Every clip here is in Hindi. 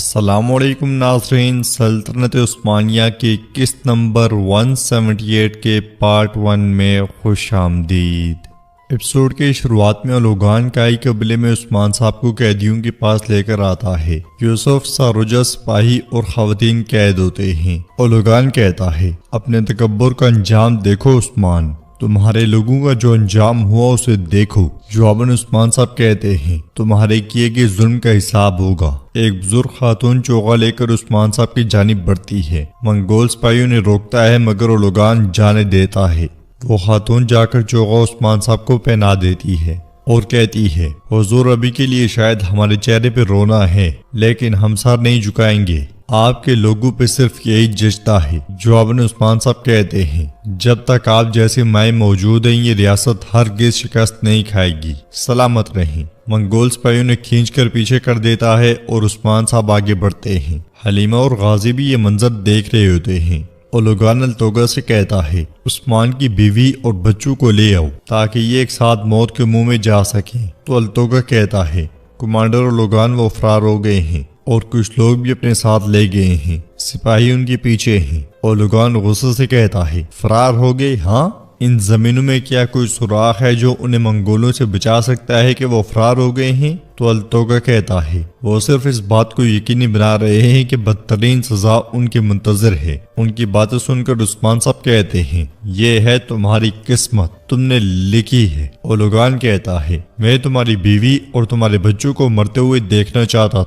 अस्सलामुअलैकुम नाज़रीन, सल्तनत उस्मानिया के किस्त नंबर 178 के पार्ट 1 में खुश आमदीद। एपिसोड के शुरुआत में ओलोगान काई कबीले में उस्मान साहब को कैदियों के पास लेकर आता है। यूसुफ सारुजा सिपाही और खवातीन कैद होते हैं। ओलोगान कहता है, अपने तकब्बुर का अंजाम देखो उस्मान, तुम्हारे लोगों का जो अंजाम हुआ उसे देखो। जवाबन उस्मान साहब कहते हैं, तुम्हारे किए गए जुल्म का हिसाब होगा। एक बुजुर्ग खातून चोगा लेकर उस्मान साहब की जानिब बढ़ती है। मंगोल सिपाहियों ने रोकता है मगर ओलोगान जाने देता है। वो खातून जाकर चोगा उस्मान साहब को पहना देती है और कहती है, हुजूर अभी के लिए शायद हमारे चेहरे पे रोना है, लेकिन हम सर नहीं झुकाएंगे। आपके लोगों पे सिर्फ यही जचता है। जवाबन उस्मान साहब कहते हैं, जब तक आप जैसे माए मौजूद हैं ये रियासत हरगिज़ शिकस्त नहीं खाएगी। सलामत रहें। मंगोल सिपाहियों ने खींच कर पीछे कर देता है और उस्मान साहब आगे बढ़ते हैं। हलीमा और गाजी भी ये मंजर देख रहे होते हैं। ओलोगान अल्तोगा से कहता है, उस्मान की बीवी और बच्चों को ले आओ ताकि ये एक साथ मौत के मुंह में जा सकें। तो अल्तोगा कहता है, कमांडर ओलोगान वो फरार हो गए हैं और कुछ लोग भी अपने साथ ले गए हैं। सिपाही उनके पीछे हैं। ओलोगान गुस्से से कहता है, फरार हो गए? हाँ, इन जमीनों में क्या कोई सुराख है जो उन्हें मंगोलों से बचा सकता है कि वो फरार हो गए हैं? तो अल्तोगा कहता है, वो सिर्फ इस बात को यकीनी बना रहे हैं कि बदतरीन सजा उनके मुंतजर है। उनकी बातें सुनकर उस्मान साहब कहते हैं, ये है तुम्हारी किस्मत, तुमने लिखी है। ओलोगान कहता है, मैं तुम्हारी बीवी और तुम्हारे बच्चों को मरते हुए देखना चाहता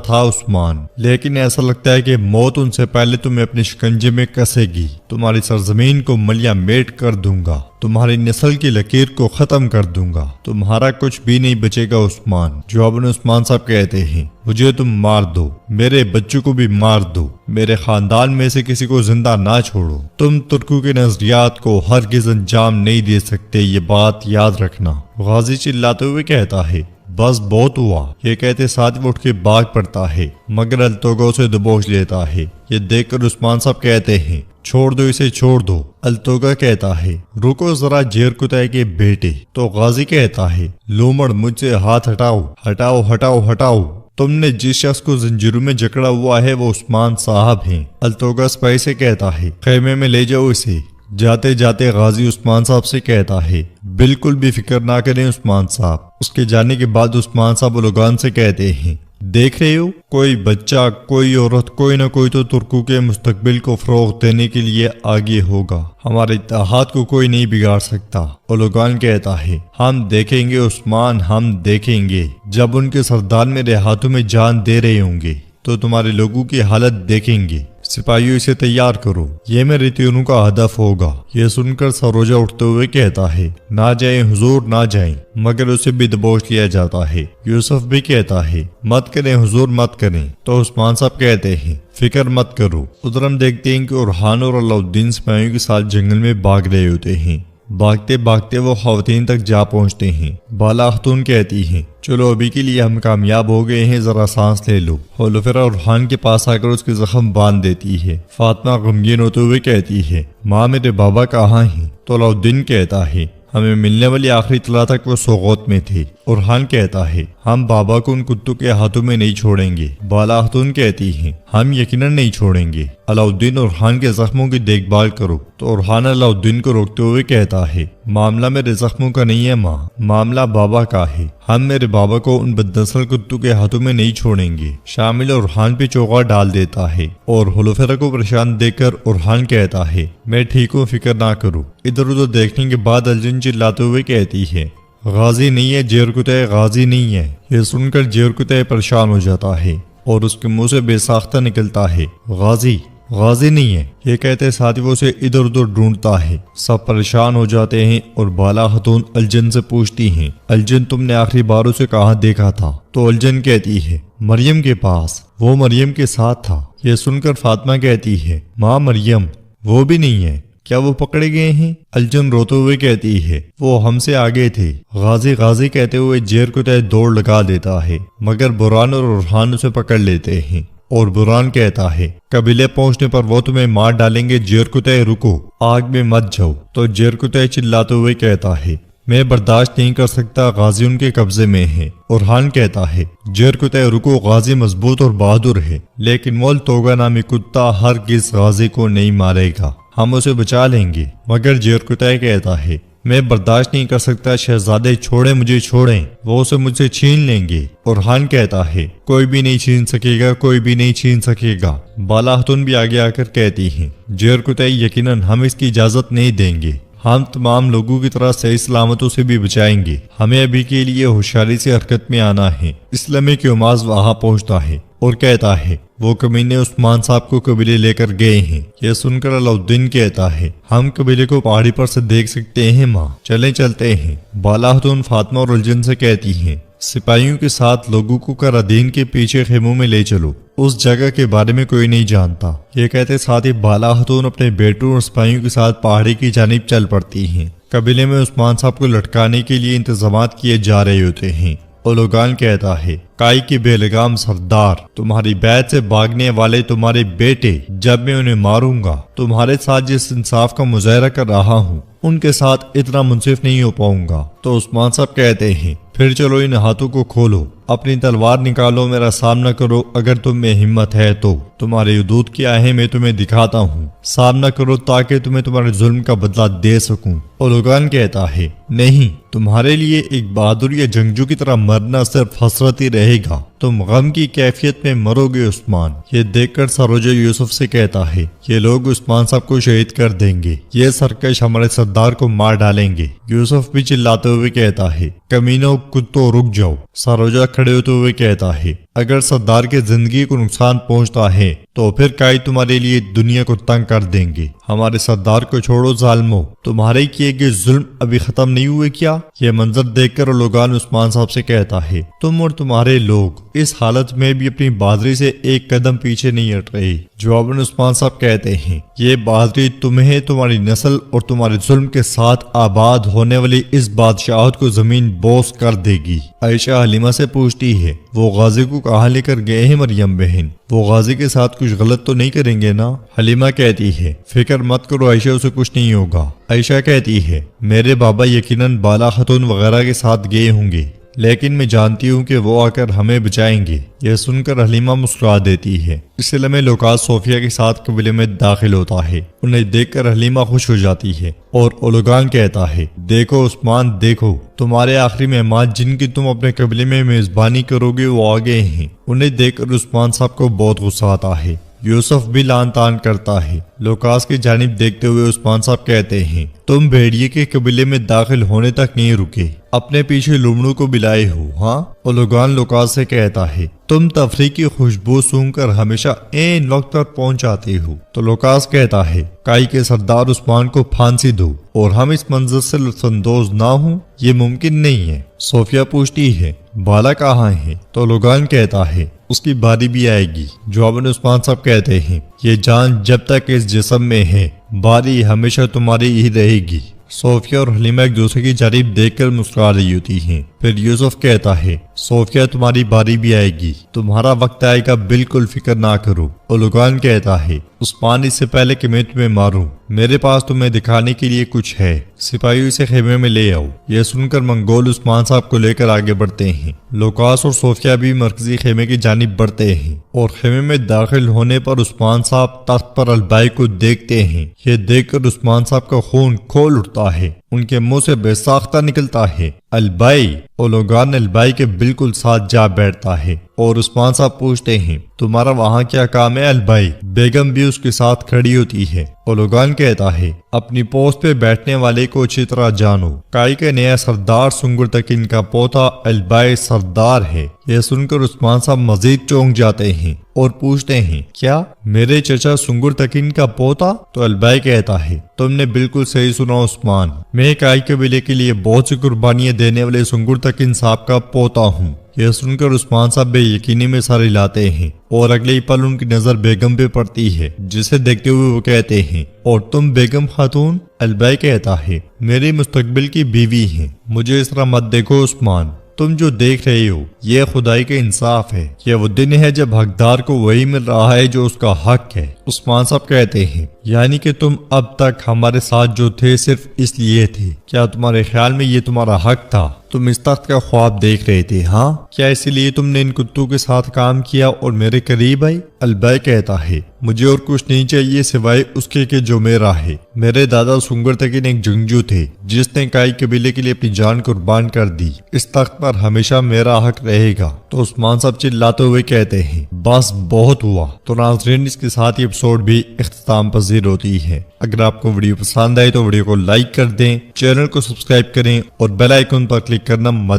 था उस्मान, लेकिन ऐसा लगता है कि मौत उनसे पहले तुम्हें अपने शिकंजे में कसेगी। तुम्हारी सरजमीन को मलिया मेट कर दूंगा, तुम्हारी नस्ल की लकीर को खत्म कर दूंगा, तुम्हारा कुछ भी नहीं बचेगा उस्मान। जवाबन उस्मान साहब कहते हैं, मुझे तुम मार दो, मेरे बच्चों को भी मार दो, मेरे खानदान में से किसी को जिंदा ना छोड़ो। तुम तुर्कों के नजरियात को हरगिज़ अंजाम नहीं दे सकते, ये बात याद रखना। गाजी चिल्लाते हुए कहता है, बस बहुत हुआ। ये कहते साथ वो उठ के भाग पड़ता है मगर अल्तोगा उसे दबोच लेता है। ये देखकर उस्मान साहब कहते हैं, छोड़ दो इसे, छोड़ दो। अल्तोगा कहता है, रुको जरा जेर कुतै के बेटे। तो गाजी कहता है, लोमड़ मुझसे हाथ हटाओ हटाओ हटाओ हटाओ। तुमने जिस शख्स को जंजीरों में जकड़ा हुआ है वो उस्मान साहब हैं। अल्तोगा सिपाही से कहता है, खेमे में ले जाओ इसे। जाते जाते गाजी उस्मान साहब से कहता है, बिल्कुल भी फिक्र ना करें उस्मान साहब। उसके जाने के बाद उस्मान साहब ओलोगान से कहते हैं, देख रहे हो, कोई बच्चा, कोई औरत, कोई ना कोई तो तुर्कों के मुस्तकबिल को फरोग देने के लिए आगे होगा। हमारे इत्तेहाद को कोई नहीं बिगाड़ सकता। ओलोगान कहता है, हम देखेंगे उस्मान, हम देखेंगे। जब उनके सरदार मेरे हाथों में जान दे रहे होंगे तो तुम्हारे लोगों की हालत देखेंगे। सिपाहियों इसे तैयार करो, ये मेरे तीरों का हदफ होगा। ये सुनकर सरोजा उठते हुए कहता है, ना जाए हुजूर, ना जाए, मगर उसे भी दबोच लिया जाता है। यूसुफ भी कहता है, मत करें हुजूर, मत करें। तो उस्मान साहब कहते हैं, फिक्र मत करो। उधर हम देखते हैं कि उरहान और अलाउद्दीन सिपाहियों के साथ जंगल में भाग रहे होते हैं। भागते भागते वो खवातीन तक जा पहुंचते हैं। बाला खातून कहती हैं, चलो अभी के लिए हम कामयाब हो गए हैं, जरा सांस ले लो। होलोफेरा उरहान के पास आकर उसके जख्म बांध देती है। फातिमा गमगीन होते हुए कहती है, माँ मेरे बाबा कहाँ हैं? तो अलाउद्दीन कहता है, हमें मिलने वाली आखिरी इत्तला तक वो सोगौत में थे। उरहान कहता है, हम बाबा को उन कुत्तों के हाथों में नहीं छोड़ेंगे। बाला खातून कहती हैं, हम यकीनन नहीं छोड़ेंगे। अलाउद्दीन उरहान के जख्मों की देखभाल करो। तो उरहान अलाउद्दीन को रोकते हुए कहता है, मामला मेरे जख्मों का नहीं है माँ, मामला बाबा का है। हम मेरे बाबा को उन बदनस्ल कुत्तों के हाथों में नहीं छोड़ेंगे। शामिल उरहान पे चोगा डाल देता है और होलोफेरा को परेशान देखकर उरहान कहता है, मैं ठीक हूँ, फिक्र ना करो। इधर उधर देखने के बाद अलजिन चिल्लाते हुए कहती है, गाजी नहीं है जेर कुतै, गाजी नहीं है। ये सुनकर जेर कुतै परेशान हो जाता है और उसके मुंह से बेसाख्ता निकलता है, गाजी गाजी नहीं है। ये कहते साथ ही वो उसे इधर उधर ढूंढता है। सब परेशान हो जाते हैं और बाला खातून अलजन से पूछती हैं, अलजन तुमने आखिरी बार उसे कहाँ देखा था? तो अलजन कहती है, मरियम के पास, वो मरियम के साथ था। ये सुनकर फातिमा कहती है, माँ मरियम वो भी नहीं है, क्या वो पकड़े गए हैं? अलजन रोते हुए कहती है, वो हमसे आगे थे। गाजी गाजी कहते हुए जेर कुतै दौड़ लगा देता है मगर बुरान और उरहान उसे पकड़ लेते हैं और बुरान कहता है, कबीले पहुंचने पर वो तुम्हें मार डालेंगे, जेर कुतै रुको, आग में मत जाओ। तो जेर कुतै चिल्लाते हुए कहता है, मैं बर्दाश्त नहीं कर सकता, गाजी उनके कब्जे में है। उरहान कहता है, जेर कुत्ते रुको, गाजी मजबूत और बहादुर है, लेकिन मोल तोगा नामी कुत्ता हर किस गाजी को नहीं मारेगा, हम उसे बचा लेंगे। मगर जेर कुत्ते कहता है, मैं बर्दाश्त नहीं कर सकता, शहजादे छोड़े मुझे, छोड़ें, वो उसे मुझसे छीन लेंगे। उरहान कहता है, कोई भी नहीं छीन सकेगा, कोई भी नहीं छीन सकेगा। बाला हतून भी आगे आकर कहती हैं, जेर कुत्ते यकीनन हम इसकी इजाजत नहीं देंगे, हम तमाम लोगों की तरह सही सलामतों से भी बचाएंगे, हमें अभी के लिए होशियारी से हरकत में आना है। इस्लामी की उमाज वहां पहुंचता है और कहता है, वो कमीने उस्मान साहब को कबीले लेकर गए हैं। यह सुनकर अलाउद्दीन कहता है, हम कबीले को पहाड़ी पर से देख सकते हैं माँ, चले चलते हैं। बाला हतून फातिमा और उलझन से कहती हैं, सिपाहियों के साथ लोगों को करादीन के पीछे खेमों में ले चलो, उस जगह के बारे में कोई नहीं जानता। ये कहते साथ ही बाला हतून अपने बेटों और सिपाहियों के साथ पहाड़ी की जानिब चल पड़ती हैं। कबीले में उस्मान साहब को लटकाने के लिए इंतजामात किए जा रहे होते हैं। ओलोगान कहता है, काई के बेलगाम सरदार, तुम्हारी बैत से भागने वाले तुम्हारे बेटे, जब मैं उन्हें मारूंगा, तुम्हारे साथ जिस इंसाफ का मुजाहरा कर रहा हूँ उनके साथ इतना मुंसिफ नहीं हो पाऊंगा। तो उस्मान साहब कहते हैं, फिर चलो इन हाथों को खोलो, अपनी तलवार निकालो, मेरा सामना करो, अगर तुम में हिम्मत है तो तुम्हारे हुदूद क्या है मैं तुम्हें दिखाता हूँ, सामना करो ताकि तुम्हें तुम्हारे जुल्म का बदला दे सकूं। ओलोगान कहता है, नहीं, तुम्हारे लिए एक बहादुर या जंगजू की तरह मरना सिर्फ हसरत ही रहेगा, तुम गम की कैफियत में मरोगे उस्मान। ये देखकर सरोजा यूसुफ से कहता है, ये लोग उस्मान साहब को शहीद कर देंगे, ये सरकश हमारे सरदार को मार डालेंगे। यूसुफ भी चिल्लाते हुए कहता है, कमीनों कुत्तों रुक जाओ। सरोजा खड़े होते हुए कहता है, अगर सरदार के जिंदगी को नुकसान पहुंचता है तो फिर काई तुम्हारे लिए दुनिया को तंग कर देंगे। हमारे सरदार को छोड़ो जालमो, तुम्हारे किए गए जुल्म अभी खत्म नहीं हुए क्या? यह मंजर देखकर लोगान उस्मान साहब से कहता है, तुम और तुम्हारे लोग इस हालत में भी अपनी बहादुरी से एक कदम पीछे नहीं हट रहे। जवाबन उस्मान साहब कहते हैं, ये बहादुरी तुम्हें, तुम्हारी नस्ल और तुम्हारे जुल्म के साथ आबाद होने वाली इस बादशाहत को जमीन बोस कर देगी। आयशा हलीमा से पूछती है, वो गाजी को कहाँ लेकर गए हैं मरियम बहन? वो गाजी के साथ कुछ गलत तो नहीं करेंगे ना? हलीमा कहती है, फिक्र मत करो आयशा, उसे कुछ नहीं होगा। आयशा कहती है, मेरे बाबा यकीनन बाला खतून वगैरह के साथ गए होंगे, लेकिन मैं जानती हूँ कि वो आकर हमें बचाएंगे। यह सुनकर हलीमा मुस्कुरा देती है। इसलिए में लोकास सोफिया के साथ कबीले में दाखिल होता है। उन्हें देखकर हलीमा खुश हो जाती है और ओलोगान कहता है, देखो उस्मान, देखो तुम्हारे आखिरी मेहमान जिनकी तुम अपने कबीले में मेजबानी करोगे वो आ गए हैं। उन्हें देखकर उस्मान साहब को बहुत गुस्सा आता है। यूसुफ भी लान तान करता है। लोकास की जानिब देखते हुए उस्मान साहब कहते हैं, तुम भेड़िए के कबीले में दाखिल होने तक नहीं रुके, अपने पीछे लुमड़ू को बिलाए हो। हाँ? ओलोगान लोकास से कहता है, तुम तफरी की खुशबू सूंघकर हमेशा एन वक्त पर पहुंच जाते हो। तो लोकास कहता है, काई के सरदार उस्मान को फांसी दो और हम इस मंजर से लुत्फानंदोज ना हो, ये मुमकिन नहीं है। सोफिया पूछती है, बाला कहाँ है? तो लोगान कहता है, उसकी बारी भी आएगी। जवाबन उस्मान साहब कहते हैं, ये जान जब तक इस जिस्म में है, बारी हमेशा तुम्हारी ही रहेगी। सोफिया और हलीमा एक दूसरे की जानिब देखकर मुस्कुरा रही होती हैं। फिर यूसुफ कहता है, सोफिया तुम्हारी बारी भी आएगी, तुम्हारा वक्त आएगा, बिल्कुल फिक्र ना करो। ओलोगान कहता है, उस्मान, इससे पहले कि मैं तुम्हें मारूं, मेरे पास तुम्हें दिखाने के लिए कुछ है, सिपाहियों से खेमे में ले आओ। यह सुनकर मंगोल उस्मान साहब को लेकर आगे बढ़ते हैं। लोकास और सोफिया भी मरकजी खेमे की जानिब बढ़ते हैं और खेमे में दाखिल होने पर उस्मान साहब तख्त पर अलबाई को देखते हैं। यह देखकर उस्मान साहब का खून खोल उठता है, उनके मुंह से बेसाख्ता निकलता है, अलबाई। ओलोगान अलबाई के बिल्कुल साथ जा बैठता है और उस्मान साहब पूछते हैं, तुम्हारा वहाँ क्या काम है अलबाई? बेगम भी उसके साथ खड़ी होती है। ओलोगान कहता है, अपनी पोस्ट पे बैठने वाले को अच्छी तरह जानो, काई के नया सरदार सुंगुर तकीन का पोता अलबाई सरदार है। यह सुनकर उस्मान साहब मजीद चौंक जाते हैं और पूछते हैं, क्या मेरे चचा सुंगुर तकीन का पोता? तो अलबाई कहता है, तुमने बिल्कुल सही सुना उस्मान, मैं काई कबीले के लिए बहुत सी कुर्बानियां देने वाले सुंगुर तकीन साहब का पोता हूँ। यह सुनकर उस्मान साहब बेयकीनी में सर हिलाते हैं और अगले ही पल उनकी नजर बेगम पे पड़ती है, जिसे देखते हुए वो कहते हैं, और तुम बेगम खातून? अलबाई कहता है, मेरी मुस्तकबिल की बीवी हैं, मुझे इस तरह मत देखो उस्मान, तुम जो देख रहे हो ये खुदाई का इंसाफ है। यह वो दिन है जब हकदार को वही मिल रहा है जो उसका हक है। उस्मान साहब कहते हैं, यानी कि तुम अब तक हमारे साथ जो थे सिर्फ इसलिए थे। क्या तुम्हारे ख्याल में ये तुम्हारा हक था? तुम इस तख्त का ख्वाब देख रहे थे, हाँ? क्या इसीलिए तुमने इन कुत्तों के साथ काम किया और मेरे करीब आई? अलबै कहता है, मुझे और कुछ नहीं चाहिए सिवाय उसके के जो मेरा है। मेरे दादा सुंगर तकीन एक जंगजू थे जिसने काई कबीले के लिए अपनी जान कुर्बान कर दी। इस तख्त पर हमेशा मेरा हक रहेगा। तो उस्मान साहब चिल्लाते हुए कहते हैं, बस बहुत हुआ। तो नाज़रीन, इसके साथ ही एपिसोड भी इख्तिताम पजीर होती है। अगर आपको वीडियो पसंद आए तो वीडियो को लाइक कर दें, चैनल को सब्सक्राइब करें और बेल आइकन पर क्लिक करना मत